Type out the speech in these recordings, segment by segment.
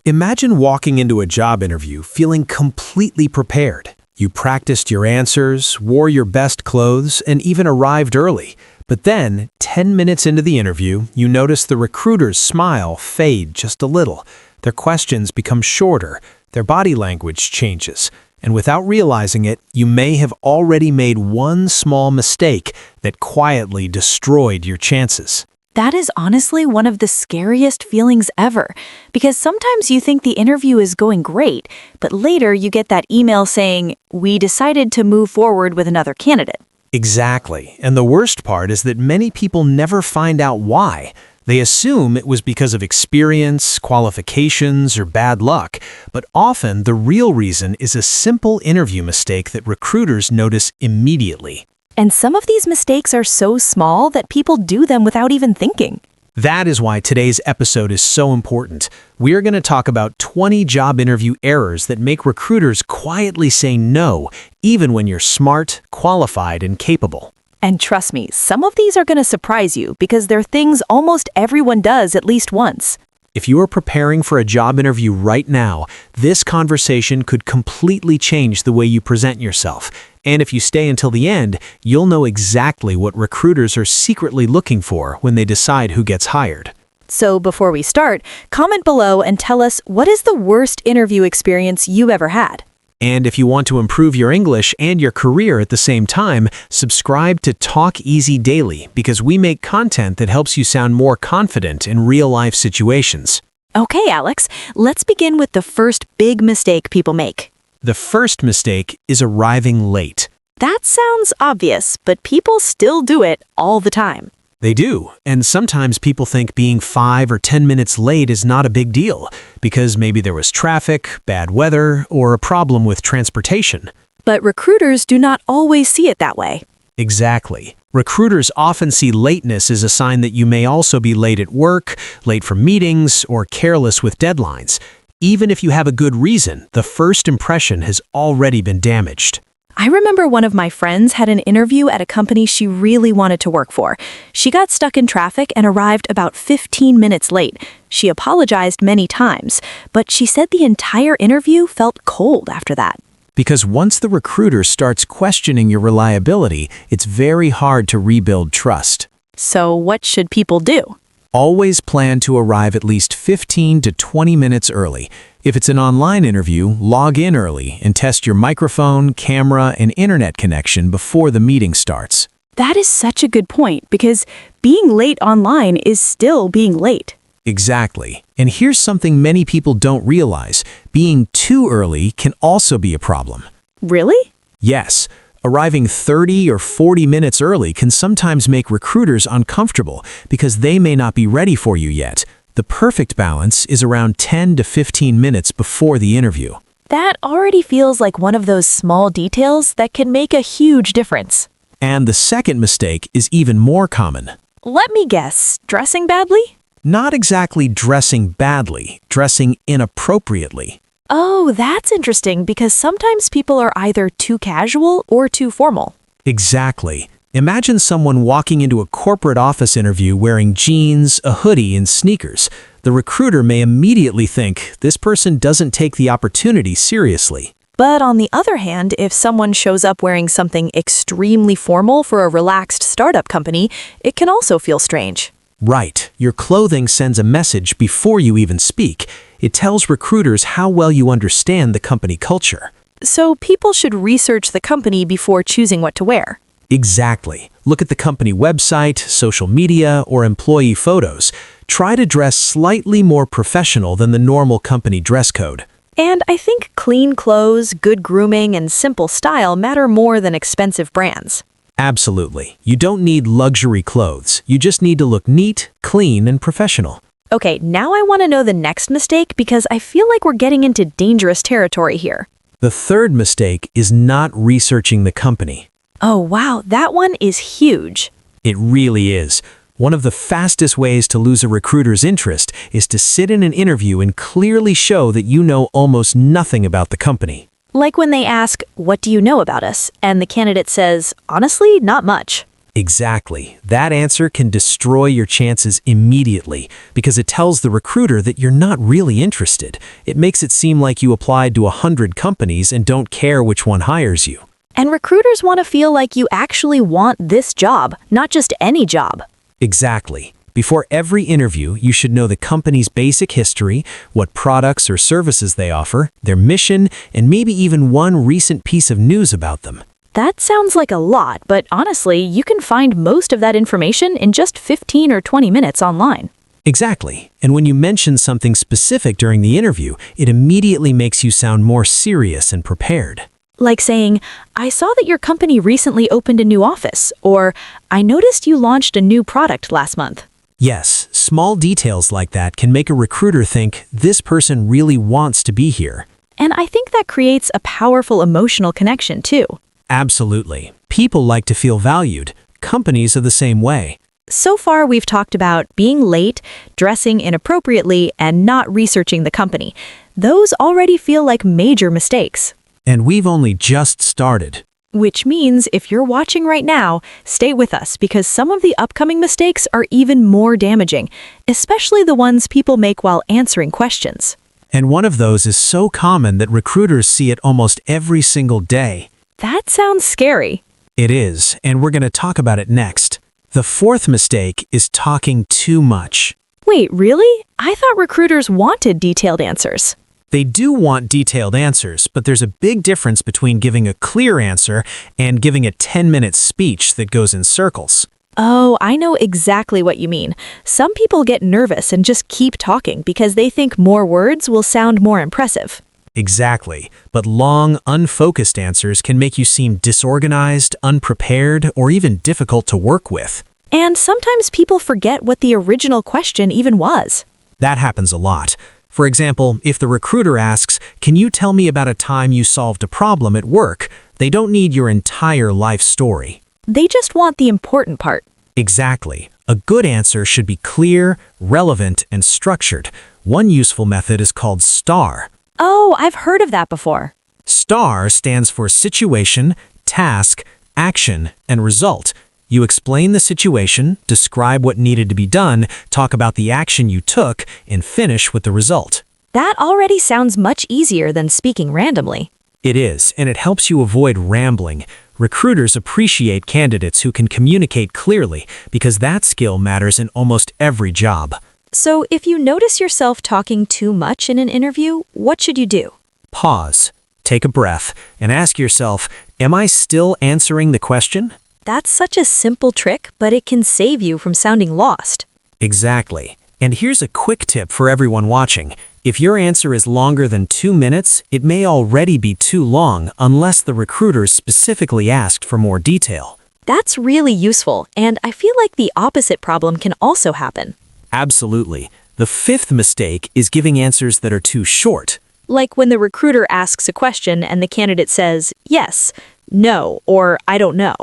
Imagine walking into a job interview feeling completely prepared. You practiced your answers, wore your best clothes, and even arrived early. But then, 10 minutes into the interview, you notice the recruiter's smile fade just a little. Their questions become shorter, their body language changes, and without realizing it, you may have already made one small mistake that quietly destroyed your chances. That is honestly one of the scariest feelings ever, because sometimes you think the interview is going great, but later you get that email saying, "We decided to move forward with another candidate." Exactly. And the worst part is that many people never find out why. They assume it was because of experience, qualifications, or bad luck, but often the real reason is a simple interview mistake that recruiters notice immediately. And some of these mistakes are so small that people do them without even thinking. That is why today's episode is so important. We are going to talk about 20 job interview errors that make recruiters quietly say no, even when you're smart, qualified, and capable. And trust me, some of these are going to surprise you because they're things almost everyone does at least once. If you are preparing for a job interview right now, this conversation could completely change the way you present yourself. And if you stay until the end, you'll know exactly what recruiters are secretly looking for when they decide who gets hired. So before we start, comment below and tell us what is the worst interview experience you ever had. And if you want to improve your English and your career at the same time, subscribe to Talk Easy Daily because we make content that helps you sound more confident in real-life situations. Okay, Alex, let's begin with the first big mistake people make. The first mistake is arriving late. That sounds obvious, but people still do it all the time. They do, and sometimes people think being 5 or 10 minutes late is not a big deal because maybe there was traffic, bad weather, or a problem with transportation. But recruiters do not always see it that way. Exactly. Recruiters often see lateness as a sign that you may also be late at work, late for meetings, or careless with deadlines. Even if you have a good reason, the first impression has already been damaged. I remember one of my friends had an interview at a company she really wanted to work for. She got stuck in traffic and arrived about 15 minutes late. She apologized many times, but she said the entire interview felt cold after that. Because once the recruiter starts questioning your reliability, it's very hard to rebuild trust. So what should people do? Always plan to arrive at least 15 to 20 minutes early. If it's an online interview, log in early and test your microphone, camera, and internet connection before the meeting starts. That is such a good point because being late online is still being late. Exactly. And here's something many people don't realize. Being too early can also be a problem. Really? Yes. Arriving 30 or 40 minutes early can sometimes make recruiters uncomfortable because they may not be ready for you yet. The perfect balance is around 10 to 15 minutes before the interview. That already feels like one of those small details that can make a huge difference. And the second mistake is even more common. Let me guess, dressing badly? Not exactly dressing badly, dressing inappropriately. Oh, that's interesting because sometimes people are either too casual or too formal. Exactly. Imagine someone walking into a corporate office interview wearing jeans, a hoodie, and sneakers. The recruiter may immediately think this person doesn't take the opportunity seriously. But on the other hand, if someone shows up wearing something extremely formal for a relaxed startup company, it can also feel strange. Right. Your clothing sends a message before you even speak. It tells recruiters how well you understand the company culture. So people should research the company before choosing what to wear. Exactly. Look at the company website, social media, or employee photos. Try to dress slightly more professional than the normal company dress code. And I think clean clothes, good grooming, and simple style matter more than expensive brands. Absolutely. You don't need luxury clothes. You just need to look neat, clean, and professional. Okay, now I want to know the next mistake because I feel like we're getting into dangerous territory here. The third mistake is not researching the company. Oh wow, that one is huge. It really is. One of the fastest ways to lose a recruiter's interest is to sit in an interview and clearly show that you know almost nothing about the company. Like when they ask, "What do you know about us?" and the candidate says, "Honestly, not much." Exactly. That answer can destroy your chances immediately because it tells the recruiter that you're not really interested. It makes it seem like you applied to 100 companies and don't care which one hires you. And recruiters want to feel like you actually want this job, not just any job. Exactly. Before every interview, you should know the company's basic history, what products or services they offer, their mission, and maybe even one recent piece of news about them. That sounds like a lot, but honestly, you can find most of that information in just 15 or 20 minutes online. Exactly. And when you mention something specific during the interview, it immediately makes you sound more serious and prepared. Like saying, I saw that your company recently opened a new office, or I noticed you launched a new product last month. Yes, small details like that can make a recruiter think this person really wants to be here. And I think that creates a powerful emotional connection too. Absolutely. People like to feel valued. Companies are the same way. So far, we've talked about being late, dressing inappropriately, and not researching the company. Those already feel like major mistakes. And we've only just started. Which means if you're watching right now, stay with us because some of the upcoming mistakes are even more damaging, especially the ones people make while answering questions. And one of those is so common that recruiters see it almost every single day. That sounds scary. It is, and we're going to talk about it next. The fourth mistake is talking too much. Wait, really? I thought recruiters wanted detailed answers. They do want detailed answers, but there's a big difference between giving a clear answer and giving a 10-minute speech that goes in circles. Oh, I know exactly what you mean. Some people get nervous and just keep talking because they think more words will sound more impressive. Exactly, but long, unfocused answers can make you seem disorganized, unprepared, or even difficult to work with. And sometimes people forget what the original question even was. That happens a lot. For example, if the recruiter asks, "Can you tell me about a time you solved a problem at work?" They don't need your entire life story. They just want the important part. Exactly. A good answer should be clear, relevant, and structured. One useful method is called STAR. Oh, I've heard of that before. STAR stands for situation, task, action, and result. You explain the situation, describe what needed to be done, talk about the action you took, and finish with the result. That already sounds much easier than speaking randomly. It is, and it helps you avoid rambling. Recruiters appreciate candidates who can communicate clearly because that skill matters in almost every job. So if you notice yourself talking too much in an interview, what should you do? Pause, take a breath, and ask yourself, am I still answering the question? That's such a simple trick, but it can save you from sounding lost. Exactly. And here's a quick tip for everyone watching. If your answer is longer than 2 minutes, it may already be too long unless the recruiter specifically asked for more detail. That's really useful, and I feel like the opposite problem can also happen. Absolutely. The fifth mistake is giving answers that are too short. Like when the recruiter asks a question and the candidate says, yes, no, or I don't know.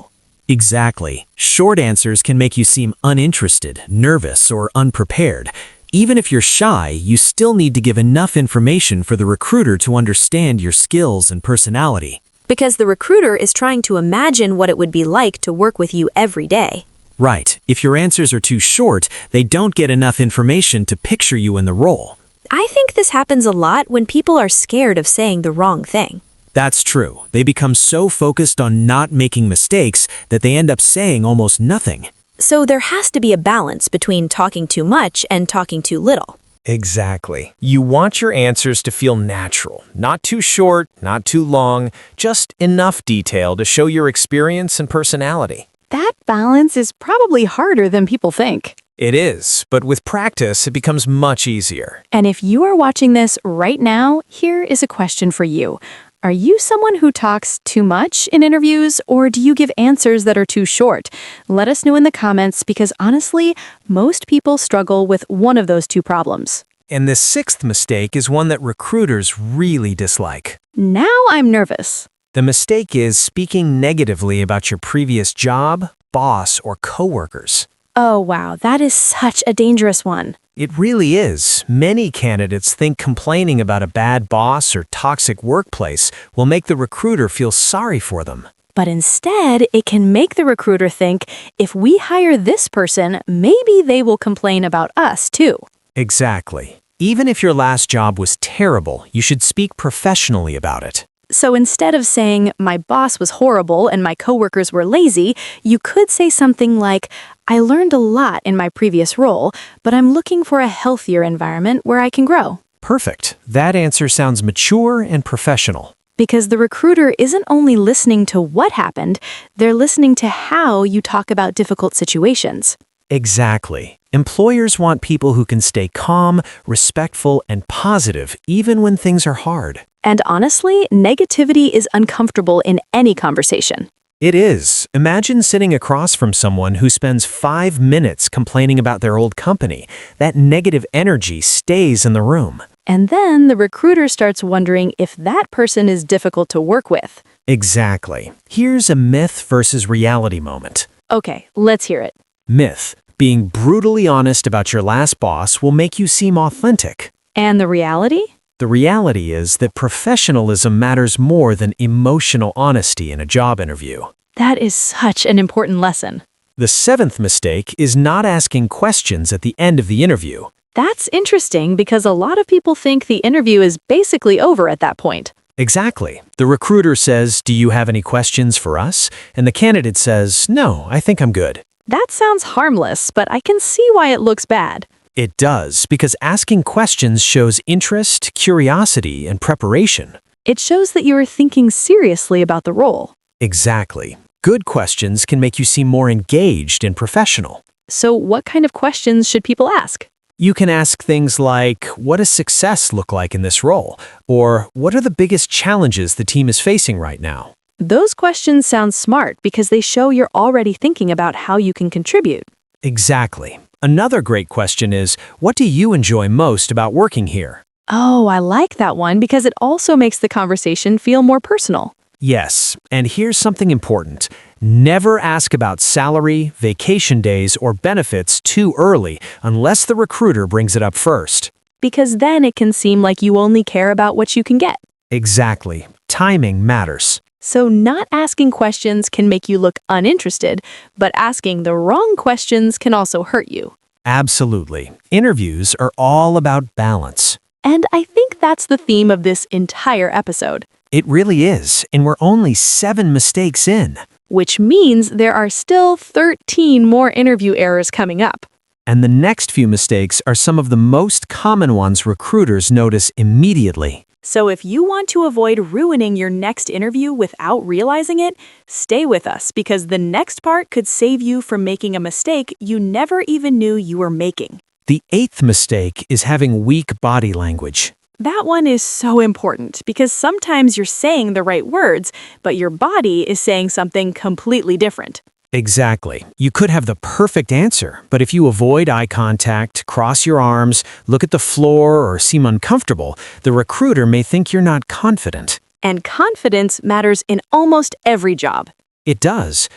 Exactly. Short answers can make you seem uninterested, nervous, or unprepared. Even if you're shy, you still need to give enough information for the recruiter to understand your skills and personality. Because the recruiter is trying to imagine what it would be like to work with you every day. Right. If your answers are too short, they don't get enough information to picture you in the role. I think this happens a lot when people are scared of saying the wrong thing. That's true. They become so focused on not making mistakes that they end up saying almost nothing. So there has to be a balance between talking too much and talking too little. Exactly. You want your answers to feel natural, not too short, not too long, just enough detail to show your experience and personality. That balance is probably harder than people think. It is, but with practice, it becomes much easier. And if you are watching this right now, here is a question for you. Are you someone who talks too much in interviews, or do you give answers that are too short? Let us know in the comments because honestly, most people struggle with one of those two problems. And the sixth mistake is one that recruiters really dislike. Now I'm nervous. The mistake is speaking negatively about your previous job, boss, or coworkers. Oh wow, that is such a dangerous one. It really is. Many candidates think complaining about a bad boss or toxic workplace will make the recruiter feel sorry for them. But instead, it can make the recruiter think, if we hire this person, maybe they will complain about us too. Exactly. Even if your last job was terrible, you should speak professionally about it. So instead of saying, my boss was horrible and my coworkers were lazy, you could say something like, I learned a lot in my previous role, but I'm looking for a healthier environment where I can grow. Perfect. That answer sounds mature and professional. Because the recruiter isn't only listening to what happened, they're listening to how you talk about difficult situations. Exactly. Employers want people who can stay calm, respectful, and positive even when things are hard. And honestly, negativity is uncomfortable in any conversation. It is. Imagine sitting across from someone who spends 5 minutes complaining about their old company. That negative energy stays in the room. And then the recruiter starts wondering if that person is difficult to work with. Exactly. Here's a myth versus reality moment. Okay, let's hear it. Myth. Being brutally honest about your last boss will make you seem authentic. And the reality? The reality is that professionalism matters more than emotional honesty in a job interview. That is such an important lesson. The 7th mistake is not asking questions at the end of the interview. That's interesting because a lot of people think the interview is basically over at that point. Exactly. The recruiter says, "Do you have any questions for us?" And the candidate says, "No, I think I'm good." That sounds harmless, but I can see why it looks bad. It does, because asking questions shows interest, curiosity, and preparation. It shows that you are thinking seriously about the role. Exactly. Good questions can make you seem more engaged and professional. So what kind of questions should people ask? You can ask things like, what does success look like in this role? Or what are the biggest challenges the team is facing right now? Those questions sound smart because they show you're already thinking about how you can contribute. Exactly. Another great question is, what do you enjoy most about working here? Oh, I like that one because it also makes the conversation feel more personal. Yes, and here's something important. Never ask about salary, vacation days, or benefits too early unless the recruiter brings it up first. Because then it can seem like you only care about what you can get. Exactly. Timing matters. So not asking questions can make you look uninterested, but asking the wrong questions can also hurt you. Absolutely. Interviews are all about balance. And I think that's the theme of this entire episode, It really is, and we're only 7 mistakes in. which means there are still 13 more interview errors coming up. And the next few mistakes are some of the most common ones recruiters notice immediately. So if you want to avoid ruining your next interview without realizing it, stay with us because the next part could save you from making a mistake you never even knew you were making. The 8th mistake is having weak body language. That one is so important because sometimes you're saying the right words, but your body is saying something completely different. Exactly. You could have the perfect answer, but if you avoid eye contact, cross your arms, look at the floor, or seem uncomfortable, the recruiter may think you're not confident. And confidence matters in almost every job. It does.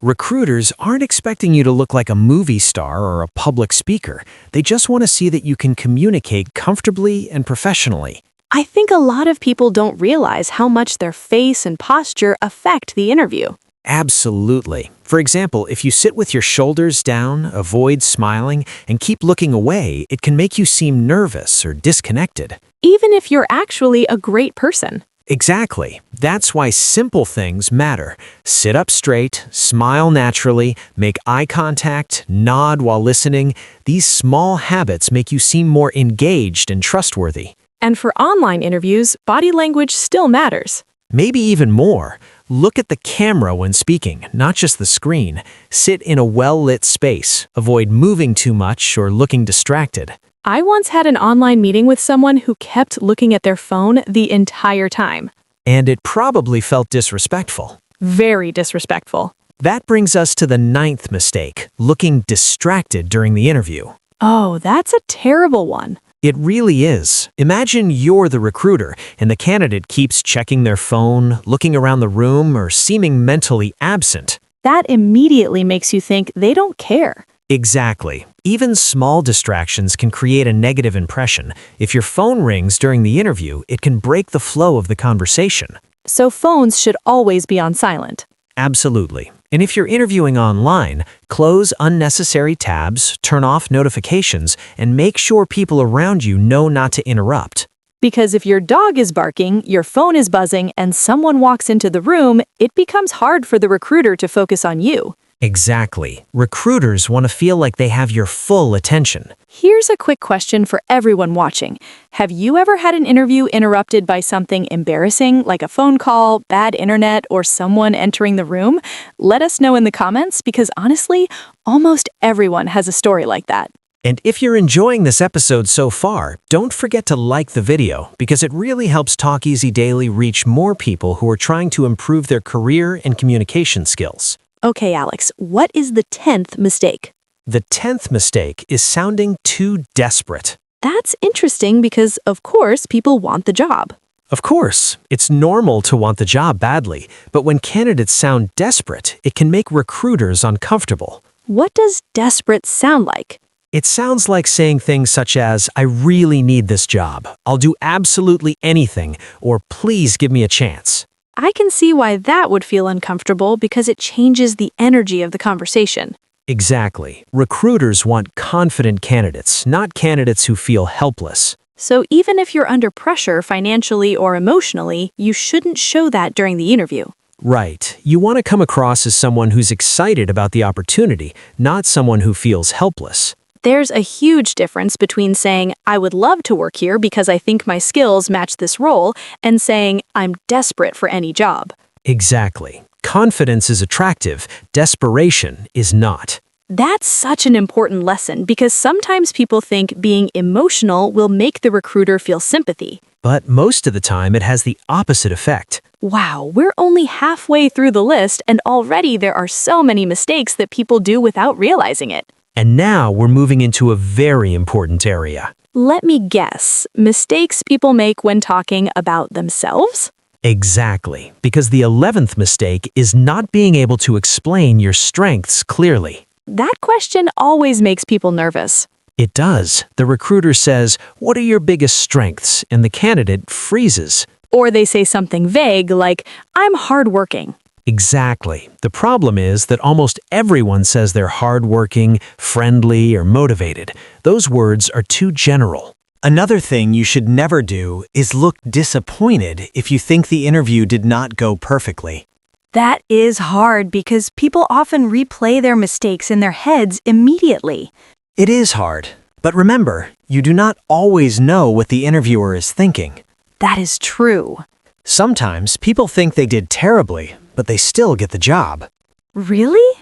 Recruiters aren't expecting you to look like a movie star or a public speaker. They just want to see that you can communicate comfortably and professionally. I think a lot of people don't realize how much their face and posture affect the interview. Absolutely. For example, if you sit with your shoulders down, avoid smiling, and keep looking away, it can make you seem nervous or disconnected. Even if you're actually a great person. Exactly. That's why simple things matter. Sit up straight, smile naturally, make eye contact, nod while listening. These small habits make you seem more engaged and trustworthy. And for online interviews, body language still matters. Maybe even more. Look at the camera when speaking, not just the screen. Sit in a well-lit space. Avoid moving too much or looking distracted. I once had an online meeting with someone who kept looking at their phone the entire time. And it probably felt disrespectful. Very disrespectful. That brings us to the 9th mistake, looking distracted during the interview. Oh, that's a terrible one. It really is. Imagine you're the recruiter and the candidate keeps checking their phone, looking around the room, or seeming mentally absent. That immediately makes you think they don't care. Exactly. Even small distractions can create a negative impression. If your phone rings during the interview, it can break the flow of the conversation. So phones should always be on silent. Absolutely. And if you're interviewing online, close unnecessary tabs, turn off notifications, and make sure people around you know not to interrupt. Because if your dog is barking, your phone is buzzing, and someone walks into the room, it becomes hard for the recruiter to focus on you. Exactly. Recruiters want to feel like they have your full attention. Here's a quick question for everyone watching. Have you ever had an interview interrupted by something embarrassing, like a phone call, bad internet, or someone entering the room? Let us know in the comments because honestly, almost everyone has a story like that. And if you're enjoying this episode so far, don't forget to like the video because it really helps Talk Easy Daily reach more people who are trying to improve their career and communication skills. Okay, Alex, what is the 10th mistake? The 10th mistake is sounding too desperate. That's interesting because, of course, people want the job. Of course, it's normal to want the job badly, but when candidates sound desperate, it can make recruiters uncomfortable. What does desperate sound like? It sounds like saying things such as, I really need this job, I'll do absolutely anything, or please give me a chance. I can see why that would feel uncomfortable because it changes the energy of the conversation. Exactly. Recruiters want confident candidates, not candidates who feel helpless. So even if you're under pressure financially or emotionally, you shouldn't show that during the interview. Right. You want to come across as someone who's excited about the opportunity, not someone who feels helpless. There's a huge difference between saying, I would love to work here because I think my skills match this role, and saying, I'm desperate for any job. Exactly. Confidence is attractive, desperation is not. That's such an important lesson because sometimes people think being emotional will make the recruiter feel sympathy. But most of the time, it has the opposite effect. Wow, we're only halfway through the list, and already there are so many mistakes that people do without realizing it. And now we're moving into a very important area. Let me guess, mistakes people make when talking about themselves? Exactly, because the 11th mistake is not being able to explain your strengths clearly. That question always makes people nervous. It does. The recruiter says, what are your biggest strengths? And the candidate freezes. Or they say something vague like, I'm hardworking. Exactly. The problem is that almost everyone says they're hardworking, friendly, or motivated. Those words are too general. Another thing you should never do is look disappointed if you think the interview did not go perfectly. That is hard because people often replay their mistakes in their heads immediately. It is hard. But remember, you do not always know what the interviewer is thinking. That is true. Sometimes people think they did terribly, but they still get the job. Really?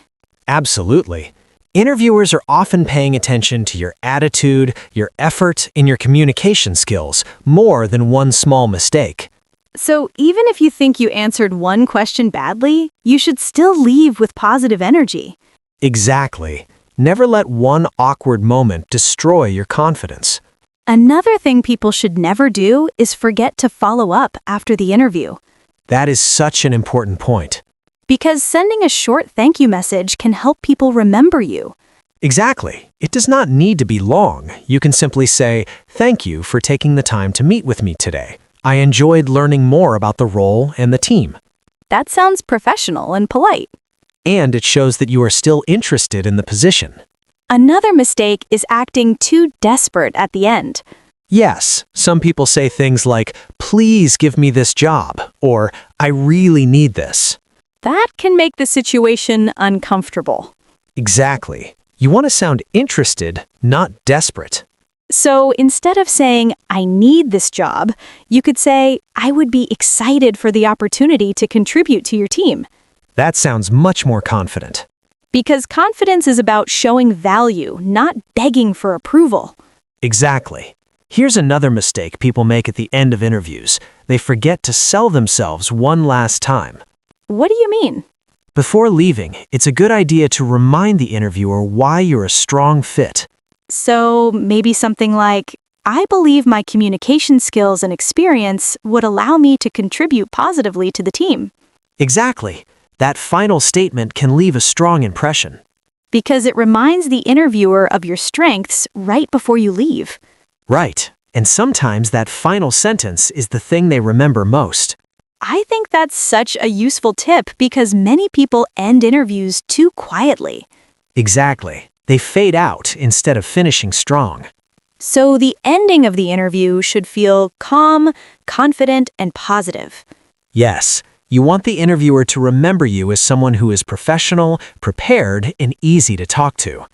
Absolutely. Interviewers are often paying attention to your attitude, your effort, and your communication skills more than one small mistake. So even if you think you answered one question badly, you should still leave with positive energy. Exactly. Never let one awkward moment destroy your confidence. Another thing people should never do is forget to follow up after the interview. That is such an important point. Because sending a short thank you message can help people remember you. Exactly. It does not need to be long. You can simply say, thank you for taking the time to meet with me today. I enjoyed learning more about the role and the team. That sounds professional and polite. And it shows that you are still interested in the position. Another mistake is acting too desperate at the end. Yes, some people say things like, please give me this job, or I really need this. That can make the situation uncomfortable. Exactly. You want to sound interested, not desperate. So instead of saying, I need this job, you could say, I would be excited for the opportunity to contribute to your team. That sounds much more confident. Because confidence is about showing value, not begging for approval. Exactly. Here's another mistake people make at the end of interviews. They forget to sell themselves one last time. What do you mean? Before leaving, it's a good idea to remind the interviewer why you're a strong fit. So maybe something like, I believe my communication skills and experience would allow me to contribute positively to the team. Exactly. That final statement can leave a strong impression. Because it reminds the interviewer of your strengths right before you leave. Right. And sometimes that final sentence is the thing they remember most. I think that's such a useful tip because many people end interviews too quietly. Exactly. They fade out instead of finishing strong. So the ending of the interview should feel calm, confident, and positive. Yes, you want the interviewer to remember you as someone who is professional, prepared, and easy to talk to.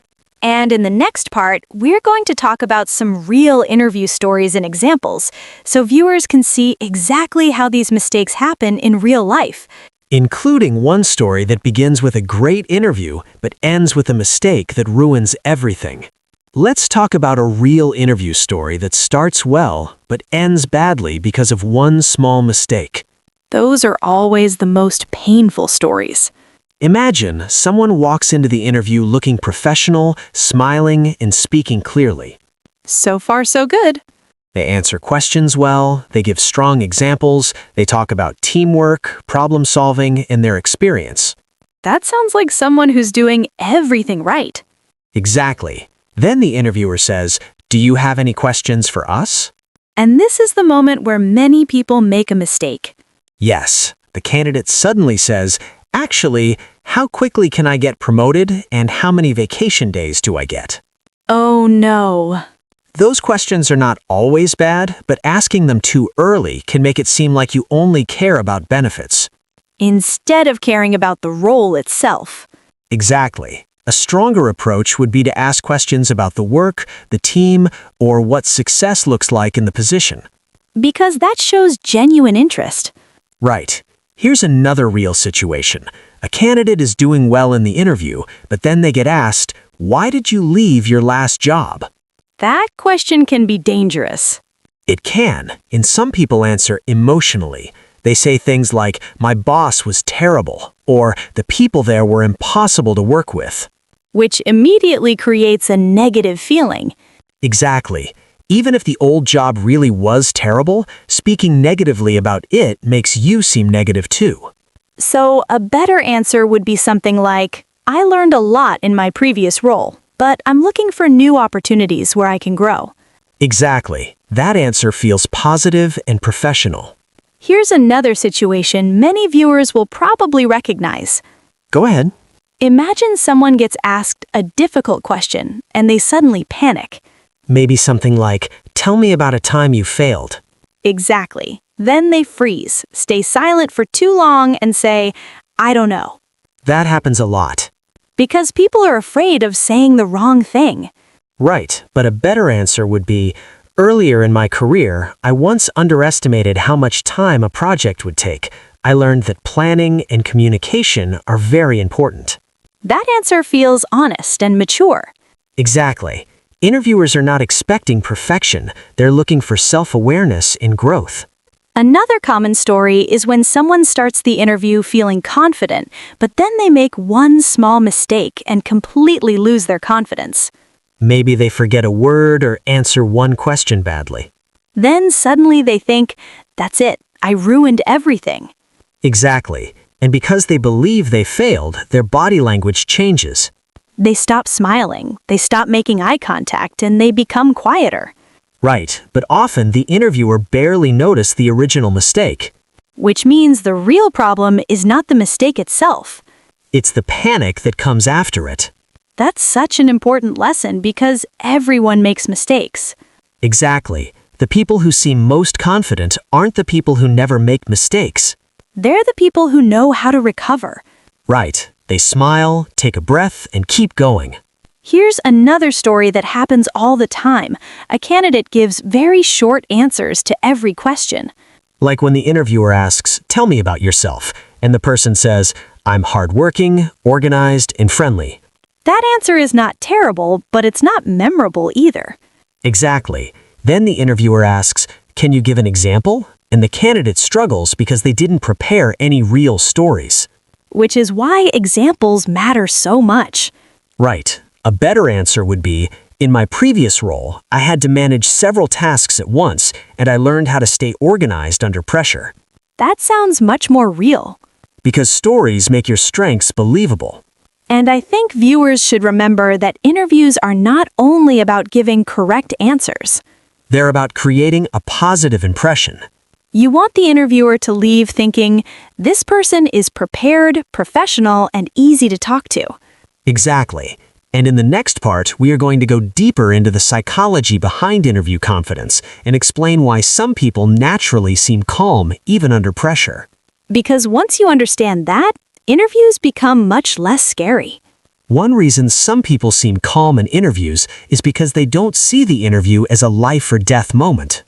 And in the next part, we're going to talk about some real interview stories and examples, so viewers can see exactly how these mistakes happen in real life. Including one story that begins with a great interview but ends with a mistake that ruins everything. Let's talk about a real interview story that starts well but ends badly because of one small mistake. Those are always the most painful stories. Imagine someone walks into the interview looking professional, smiling, and speaking clearly. So far, so good. They answer questions well, they give strong examples, they talk about teamwork, problem solving, and their experience. That sounds like someone who's doing everything right. Exactly. Then the interviewer says, "Do you have any questions for us?" And this is the moment where many people make a mistake. Yes. The candidate suddenly says, "Actually, how quickly can I get promoted and how many vacation days do I get?" Oh no. Those questions are not always bad, but asking them too early can make it seem like you only care about benefits. Instead of caring about the role itself. Exactly. A stronger approach would be to ask questions about the work, the team, or what success looks like in the position. Because that shows genuine interest. Right. Here's another real situation. A candidate is doing well in the interview, but then they get asked, "Why did you leave your last job?" That question can be dangerous. It can, and some people answer emotionally. They say things like, "My boss was terrible," or "The people there were impossible to work with." Which immediately creates a negative feeling. Exactly. Even if the old job really was terrible, speaking negatively about it makes you seem negative too. So a better answer would be something like, I learned a lot in my previous role, but I'm looking for new opportunities where I can grow. Exactly. That answer feels positive and professional. Here's another situation many viewers will probably recognize. Go ahead. Imagine someone gets asked a difficult question and they suddenly panic. Maybe something like, "Tell me about a time you failed." Exactly. Then they freeze, stay silent for too long, and say, I don't know. That happens a lot. Because people are afraid of saying the wrong thing. Right, but a better answer would be, "Earlier in my career, I once underestimated how much time a project would take. I learned that planning and communication are very important." That answer feels honest and mature. Exactly. Interviewers are not expecting perfection. They're looking for self-awareness and growth. Another common story is when someone starts the interview feeling confident, but then they make one small mistake and completely lose their confidence. Maybe they forget a word or answer one question badly. Then suddenly they think, that's it, I ruined everything. Exactly. And because they believe they failed, their body language changes. They stop smiling, they stop making eye contact, and they become quieter. Right, but often the interviewer barely noticed the original mistake. Which means the real problem is not the mistake itself. It's the panic that comes after it. That's such an important lesson because everyone makes mistakes. Exactly. The people who seem most confident aren't the people who never make mistakes. They're the people who know how to recover. Right. They smile, take a breath, and keep going. Here's another story that happens all the time. A candidate gives very short answers to every question. Like when the interviewer asks, "Tell me about yourself," and the person says, "I'm hardworking, organized, and friendly." That answer is not terrible, but it's not memorable either. Exactly. Then the interviewer asks, "Can you give an example?" And the candidate struggles because they didn't prepare any real stories. Which is why examples matter so much. Right. A better answer would be, "In my previous role, I had to manage several tasks at once, and I learned how to stay organized under pressure." That sounds much more real. Because stories make your strengths believable. And I think viewers should remember that interviews are not only about giving correct answers. They're about creating a positive impression. You want the interviewer to leave thinking, this person is prepared, professional, and easy to talk to. Exactly. And in the next part, we are going to go deeper into the psychology behind interview confidence and explain why some people naturally seem calm even under pressure. Because once you understand that, interviews become much less scary. One reason some people seem calm in interviews is because they don't see the interview as a life or death moment.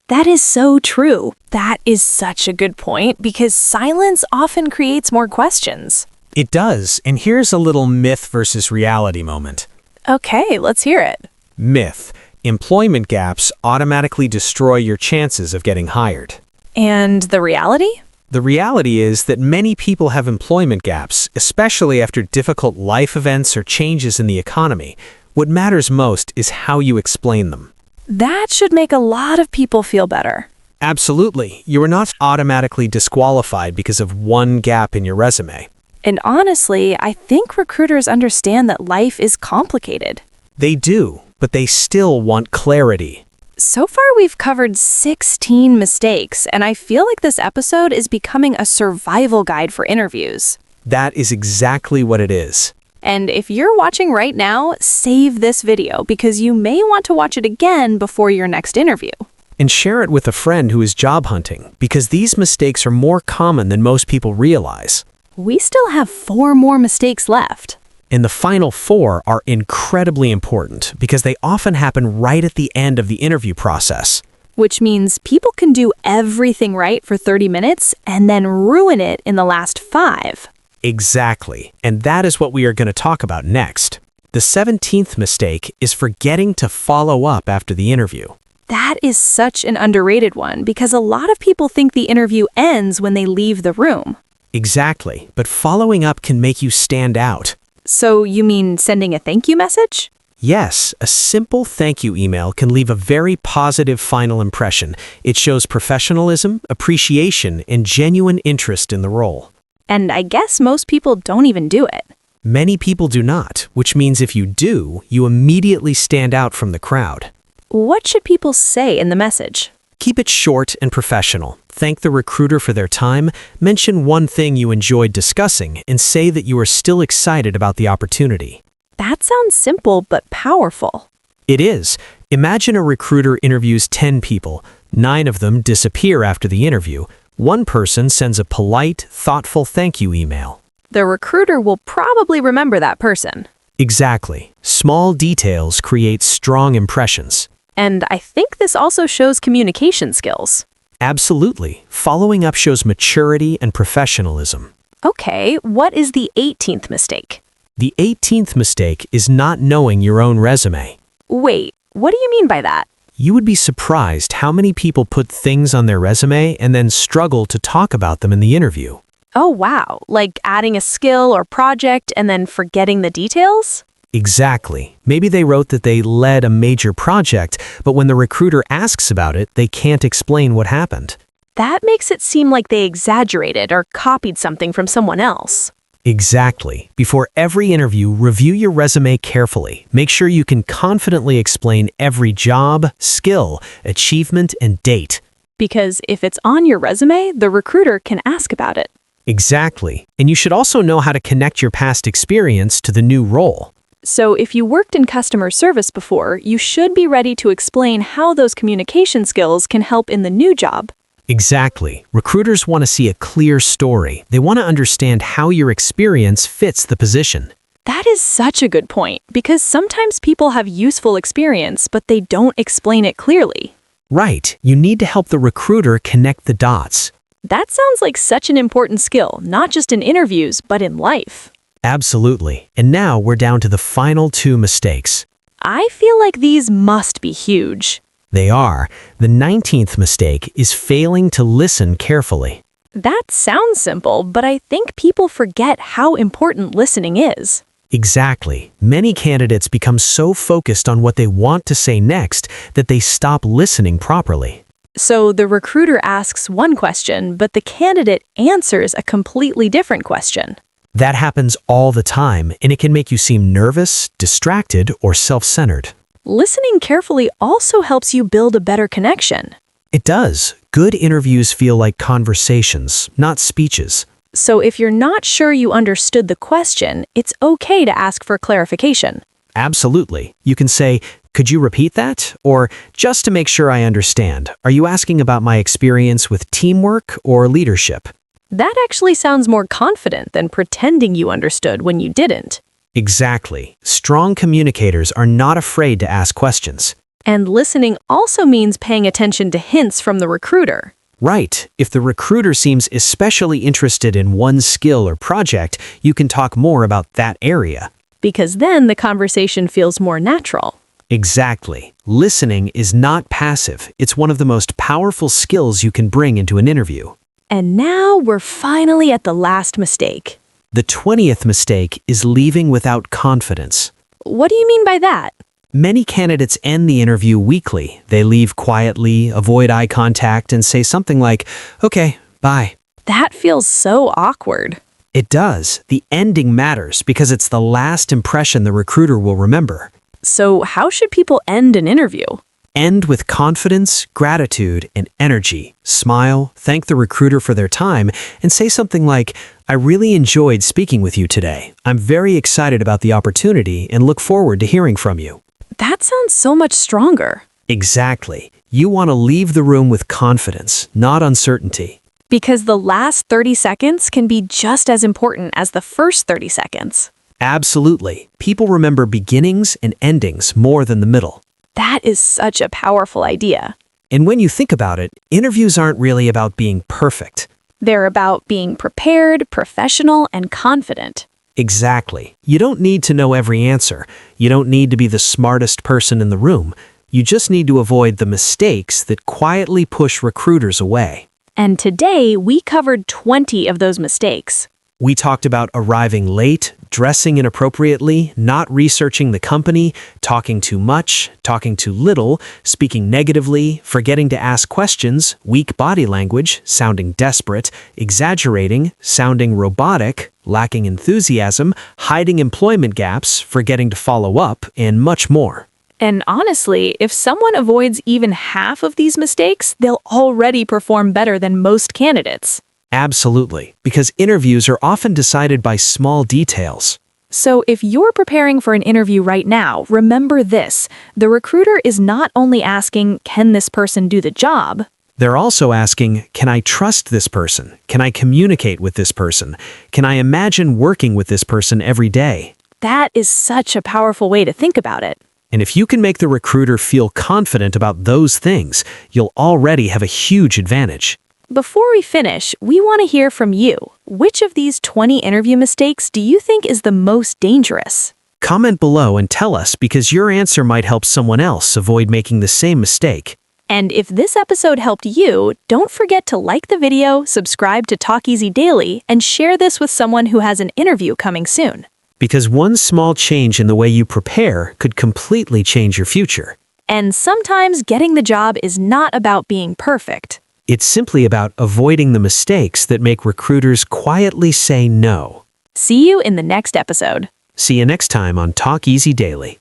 That is so true. That is such a good point because silence often creates more questions. It does, and here's a little myth versus reality moment. Okay, let's hear it. Myth: employment gaps automatically destroy your chances of getting hired. And the reality? The reality is that many people have employment gaps, especially after difficult life events or changes in the economy. What matters most is how you explain them. That should make a lot of people feel better. Absolutely. You are not automatically disqualified because of one gap in your resume. And honestly, I think recruiters understand that life is complicated. They do, but they still want clarity. So far, we've covered 16 mistakes, and I feel like this episode is becoming a survival guide for interviews. That is exactly what it is. And if you're watching right now, save this video because you may want to watch it again before your next interview. And share it with a friend who is job hunting, because these mistakes are more common than most people realize. We still have 4 more mistakes left. And the final 4 are incredibly important because they often happen right at the end of the interview process. Which means people can do everything right for 30 minutes and then ruin it in the last 5. Exactly. And that is what we are going to talk about next. The 17th mistake is forgetting to follow up after the interview. That is such an underrated one because a lot of people think the interview ends when they leave the room. Exactly. But following up can make you stand out. So you mean sending a thank you message? Yes, a simple thank you email can leave a very positive final impression. It shows professionalism, appreciation, and genuine interest in the role. And I guess most people don't even do it. Many people do not, which means if you do, you immediately stand out from the crowd. What should people say in the message? Keep it short and professional. Thank the recruiter for their time, mention one thing you enjoyed discussing, and say that you are still excited about the opportunity. That sounds simple but powerful. It is. Imagine a recruiter interviews 10 people. 9 of them disappear after the interview. One person sends a polite, thoughtful thank you email. The recruiter will probably remember that person. Exactly. Small details create strong impressions. And I think this also shows communication skills. Absolutely. Following up shows maturity and professionalism. Okay, what is the 18th mistake? The 18th mistake is not knowing your own resume. Wait, what do you mean by that? You would be surprised how many people put things on their resume and then struggle to talk about them in the interview. Oh wow, like adding a skill or project and then forgetting the details? Exactly. Maybe they wrote that they led a major project, but when the recruiter asks about it, they can't explain what happened. That makes it seem like they exaggerated or copied something from someone else. Exactly. Before every interview, review your resume carefully. Make sure you can confidently explain every job, skill, achievement, and date. Because if it's on your resume, the recruiter can ask about it. Exactly. And you should also know how to connect your past experience to the new role. So if you worked in customer service before, you should be ready to explain how those communication skills can help in the new job. Exactly. Recruiters want to see a clear story. They want to understand how your experience fits the position. That is such a good point, because sometimes people have useful experience, but they don't explain it clearly. Right. You need to help the recruiter connect the dots. That sounds like such an important skill, not just in interviews, but in life. Absolutely. And now we're down to the final 2 mistakes. I feel like these must be huge. They are. The 19th mistake is failing to listen carefully. That sounds simple, but I think people forget how important listening is. Exactly. Many candidates become so focused on what they want to say next that they stop listening properly. So the recruiter asks one question, but the candidate answers a completely different question. That happens all the time, and it can make you seem nervous, distracted, or self-centered. Listening carefully also helps you build a better connection. It does. Good interviews feel like conversations, not speeches. So if you're not sure you understood the question, it's okay to ask for clarification. Absolutely. You can say, "Could you repeat that?" Or, "Just to make sure I understand, are you asking about my experience with teamwork or leadership?" That actually sounds more confident than pretending you understood when you didn't. Exactly. Strong communicators are not afraid to ask questions. And listening also means paying attention to hints from the recruiter. Right. If the recruiter seems especially interested in one skill or project, you can talk more about that area. Because then the conversation feels more natural. Exactly. Listening is not passive. It's one of the most powerful skills you can bring into an interview. And now we're finally at the last mistake. The 20th mistake is leaving without confidence. What do you mean by that? Many candidates end the interview weakly. They leave quietly, avoid eye contact, and say something like, "Okay, bye." That feels so awkward. It does. The ending matters because it's the last impression the recruiter will remember. So how should people end an interview? End with confidence, gratitude, and energy. Smile, thank the recruiter for their time, and say something like, "I really enjoyed speaking with you today. I'm very excited about the opportunity and look forward to hearing from you." That sounds so much stronger. Exactly. You want to leave the room with confidence, not uncertainty. Because the last 30 seconds can be just as important as the first 30 seconds. Absolutely. People remember beginnings and endings more than the middle. That is such a powerful idea. And when you think about it, interviews aren't really about being perfect. They're about being prepared, professional, and confident. Exactly. You don't need to know every answer. You don't need to be the smartest person in the room. You just need to avoid the mistakes that quietly push recruiters away. And today, we covered 20 of those mistakes. We talked about arriving late, dressing inappropriately, not researching the company, talking too much, talking too little, speaking negatively, forgetting to ask questions, weak body language, sounding desperate, exaggerating, sounding robotic, lacking enthusiasm, hiding employment gaps, forgetting to follow up, and much more. And honestly, if someone avoids even half of these mistakes, they'll already perform better than most candidates. Absolutely, because interviews are often decided by small details. So if you're preparing for an interview right now, remember this. The recruiter is not only asking, can this person do the job? They're also asking, can I trust this person? Can I communicate with this person? Can I imagine working with this person every day? That is such a powerful way to think about it. And if you can make the recruiter feel confident about those things, you'll already have a huge advantage. Before we finish, we want to hear from you. Which of these 20 interview mistakes do you think is the most dangerous? Comment below and tell us because your answer might help someone else avoid making the same mistake. And if this episode helped you, don't forget to like the video, subscribe to Talk Easy Daily, and share this with someone who has an interview coming soon. Because one small change in the way you prepare could completely change your future. And sometimes getting the job is not about being perfect. It's simply about avoiding the mistakes that make recruiters quietly say no. See you in the next episode. See you next time on Talk Easy Daily.